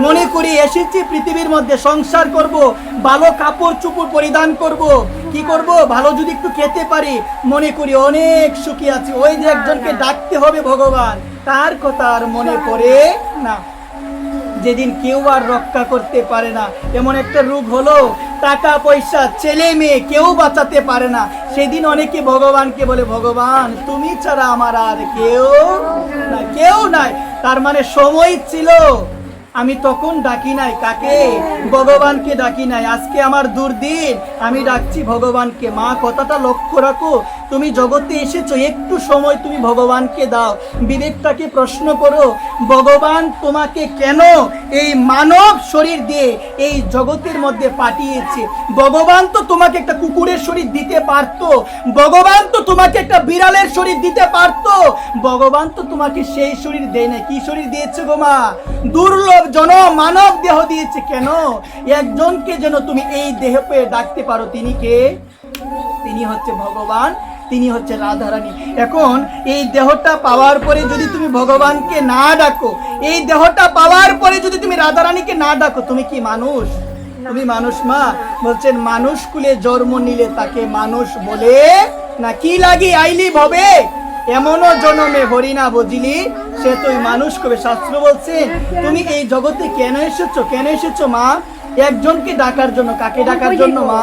মনে করি এসেছি পৃথিবীর মধ্যে সংসার করব, ভালো কাপড় চোপড় পরিধান করব, কি করব, ভালো যদি একটু খেতে পারি, মনে করি অনেক সুখী আছি। ওই যে একজনকে ডাকতে হবে ভগবান, তার কথা আর মনে পড়ে না। যেদিন কেউ আর রক্ষা করতে পারে না, এমন একটা রোগ হলো, টাকা পয়সা ছেলে মেয়ে কেউ বাঁচাতে পারে না, সেদিন অনেকে ভগবানকে বলে, ভগবান তুমি ছাড়া আমার আর কেউ না, কেউ নাই। তার মানে সময় ছিল, আমি তখন ডাকি নাই কাকে, ভগবানকে ডাকি নাই। আজকে আমার দুর্দিন, আমি ডাকছি ভগবানকে। মা কথাটা লক্ষ্য রাখো, তুমি জগতে এসেছো, একটু সময় তুমি ভগবানকে দাও, বিবেকটাকে প্রশ্ন করো, ভগবান তোমাকে কেন এই মানব শরীর দিয়ে এই জগতের মধ্যে পাঠিয়েছে? ভগবান তো তোমাকে একটা কুকুরের শরীর দিতে পারতো, ভগবান তো তোমাকে একটা বিড়ালের শরীর দিতে পারতো, ভগবান তো তোমাকে সেই শরীর দেয় না। কি শরীর দিয়েছে গো মা? দুর্লভ জন মানব দেহ দিয়েছে। কেন? একজনকে যেন তুমি এই দেহ পেয়ে ডাকতে পারো। তিনি কে? তিনি হচ্ছে ভগবান, তিনি হচ্ছে রাধারানী। এখন এই দেহটা পাওয়ার পরে যদি তুমি ভগবানকে না ডাকো, এই দেহটা পাওয়ার পরে যদি তুমি রাধারানীকে না ডাকো, তুমি কি মানুষ? তুমি মানুষ? মা বলছেন মানুষ কুলে জন্ম নিলে তাকে মানুষ বলে না, কি লাগি আইলি ভবে এমনও জনমে হরিনা বুঝিলি সে তুই মানুষ কবে। শাস্ত্র বলছেন তুমি এই জগতে কেন এসেছো? কেন এসেছো মা? একজনকে ডাকার জন্য। কাকে ডাকার জন্য মা?